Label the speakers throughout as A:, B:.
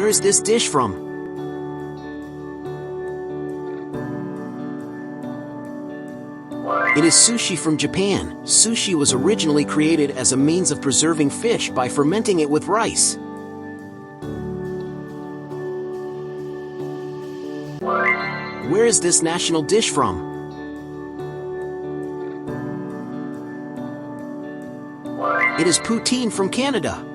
A: Where is this dish from? It is sushi from Japan. Sushi was originally created as a means of preserving fish by fermenting it with rice. Where is this national dish from? It is poutine from Canada.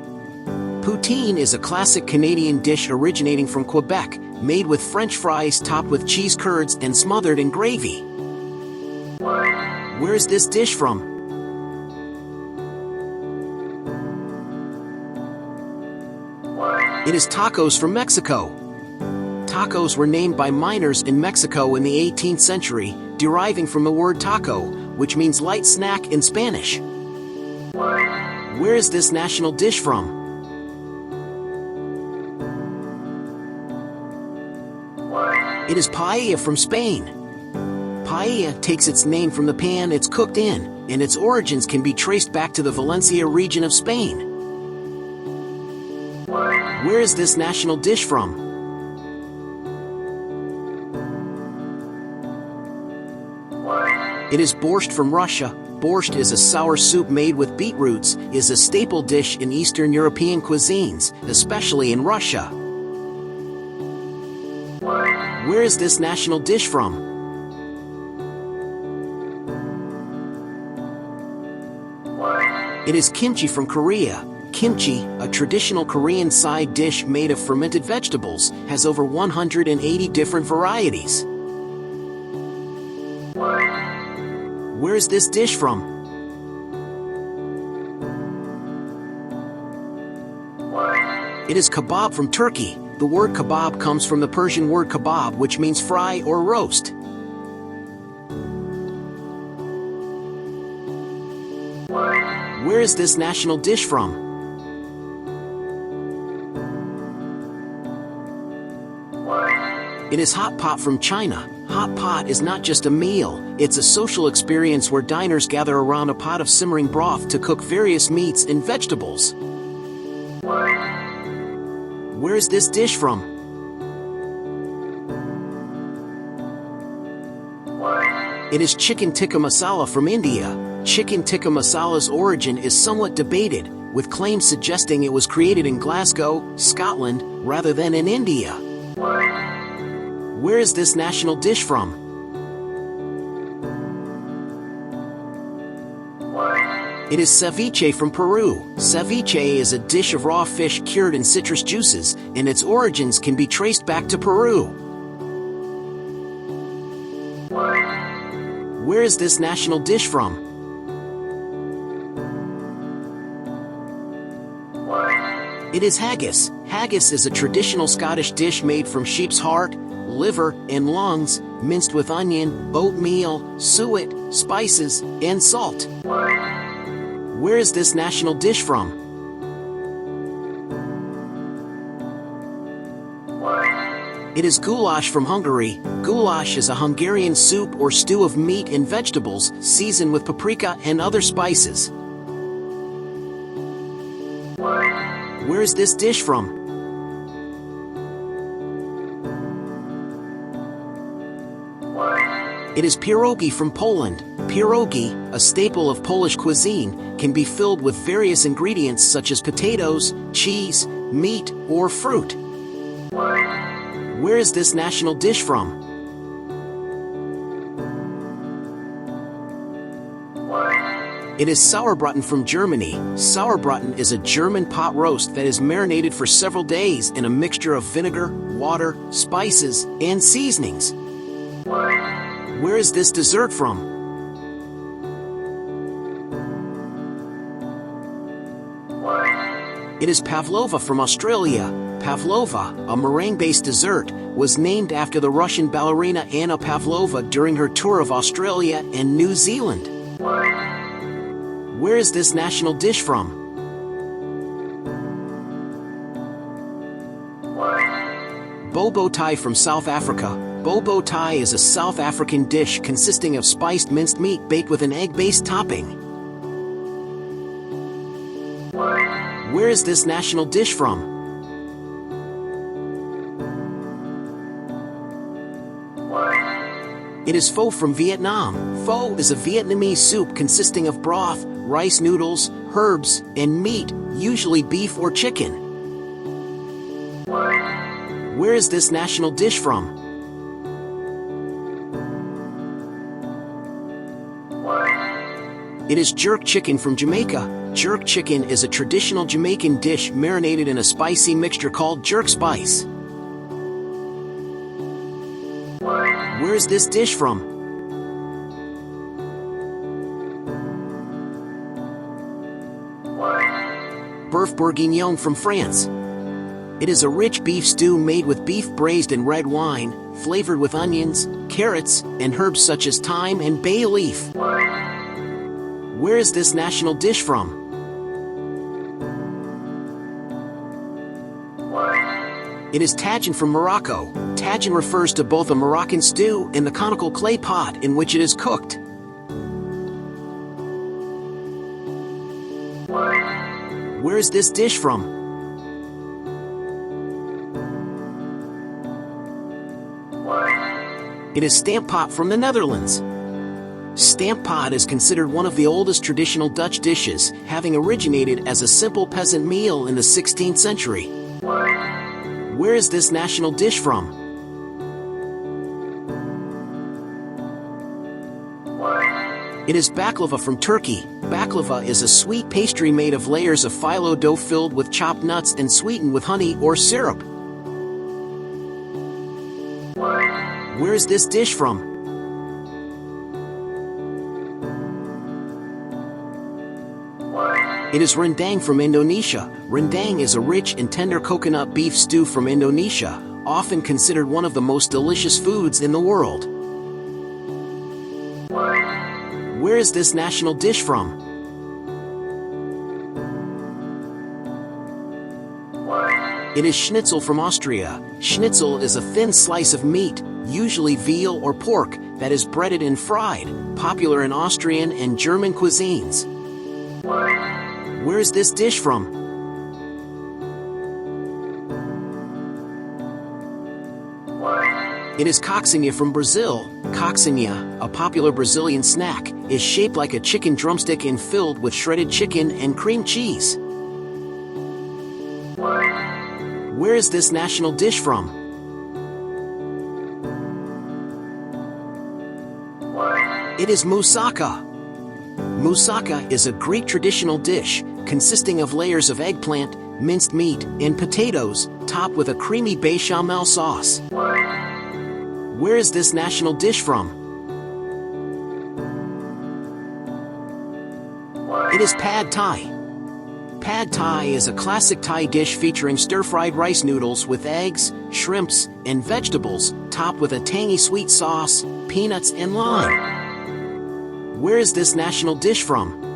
A: Poutine is a classic Canadian dish originating from Quebec, made with French fries topped with cheese curds and smothered in gravy. Where is this dish from? It is tacos from Mexico. Tacos were named by miners in Mexico in the 18th century, deriving from the word taco, which means light snack in Spanish. Where is this national dish from? It is paella from Spain. Paella takes its name from the pan it's cooked in, and its origins can be traced back to the Valencia region of Spain. Where is this national dish from? It is borscht from Russia. Borscht is a sour soup made with beetroots, is a staple dish in Eastern European cuisines, especially in Russia. Where is this national dish from? It is kimchi from Korea. Kimchi, a traditional Korean side dish made of fermented vegetables, has over 180 different varieties. Where is this dish from? It is kebab from Turkey. The word kebab comes from the Persian word kebab, which means fry or roast. Where is this national dish from? It is hot pot from China. Hot pot is not just a meal, it's a social experience where diners gather around a pot of simmering broth to cook various meats and vegetables. Where is this dish from? It is chicken tikka masala from India. Chicken tikka masala's origin is somewhat debated, with claims suggesting it was created in Glasgow, Scotland, rather than in India. Where is this national dish from? It is ceviche from Peru. Ceviche is a dish of raw fish cured in citrus juices, and its origins can be traced back to Peru. Where is this national dish from? It is haggis. Haggis is a traditional Scottish dish made from sheep's heart, liver, and lungs, minced with onion, oatmeal, suet, spices, and salt. Where is this national dish from? It is goulash from Hungary. Goulash is a Hungarian soup or stew of meat and vegetables, seasoned with paprika and other spices. Where is this dish from? It is pierogi from Poland. Pierogi, a staple of Polish cuisine, can be filled with various ingredients such as potatoes, cheese, meat, or fruit. Where is this national dish from? It is sauerbraten from Germany. Sauerbraten is a German pot roast that is marinated for several days in a mixture of vinegar, water, spices, and seasonings. Where is this dessert from? It is pavlova from Australia. Pavlova, a meringue-based dessert, was named after the Russian ballerina Anna Pavlova during her tour of Australia and New Zealand. Where is this national dish from? Bobo Thai from South Africa. Bobo Thai is a South African dish consisting of spiced minced meat baked with an egg-based topping. Where is this national dish from? It is pho from Vietnam. Pho is a Vietnamese soup consisting of broth, rice noodles, herbs, and meat, usually beef or chicken. Where is this national dish from? It is jerk chicken from Jamaica. Jerk chicken is a traditional Jamaican dish marinated in a spicy mixture called jerk spice. Where is this dish from? Bœuf bourguignon from France. It is a rich beef stew made with beef braised in red wine, flavored with onions, carrots, and herbs such as thyme and bay leaf. Where is this national dish from? It is tagine from Morocco. Tagine refers to both a Moroccan stew and the conical clay pot in which it is cooked. Where is this dish from? It is stamppot from the Netherlands. Stamppot is considered one of the oldest traditional Dutch dishes, having originated as a simple peasant meal in the 16th century. Where is this national dish from? It is baklava from Turkey. Baklava is a sweet pastry made of layers of phyllo dough filled with chopped nuts and sweetened with honey or syrup. Where is this dish from? It is rendang from Indonesia. Rendang is a rich and tender coconut beef stew from Indonesia, often considered one of the most delicious foods in the world. Where is this national dish from? It is schnitzel from Austria. Schnitzel is a thin slice of meat, usually veal or pork, that is breaded and fried, popular in Austrian and German cuisines. Where is this dish from? It is coxinha from Brazil. Coxinha, a popular Brazilian snack, is shaped like a chicken drumstick and filled with shredded chicken and cream cheese. Where is this national dish from? It is moussaka. Moussaka is a Greek traditional dish consisting of layers of eggplant, minced meat, and potatoes, topped with a creamy bechamel sauce. Where is this national dish from? It is pad thai. Pad thai is a classic Thai dish featuring stir-fried rice noodles with eggs, shrimps, and vegetables, topped with a tangy sweet sauce, peanuts, and lime. Where is this national dish from?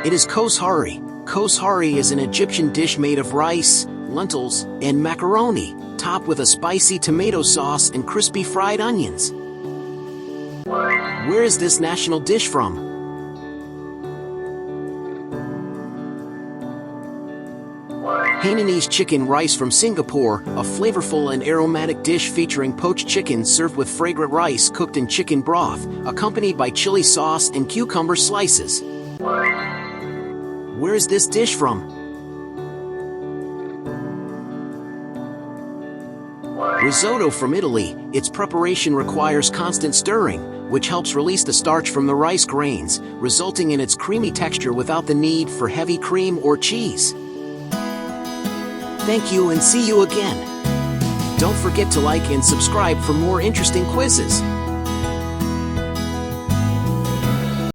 A: It is koshari. Koshari is an Egyptian dish made of rice, lentils, and macaroni, topped with a spicy tomato sauce and crispy fried onions. Where is this national dish from? Hainanese chicken rice from Singapore, a flavorful and aromatic dish featuring poached chicken served with fragrant rice cooked in chicken broth, accompanied by chili sauce and cucumber slices. Where is this dish from? Risotto from Italy. Its preparation requires constant stirring, which helps release the starch from the rice grains, resulting in its creamy texture without the need for heavy cream or cheese. Thank you and see you again. Don't forget to like and subscribe for more interesting quizzes.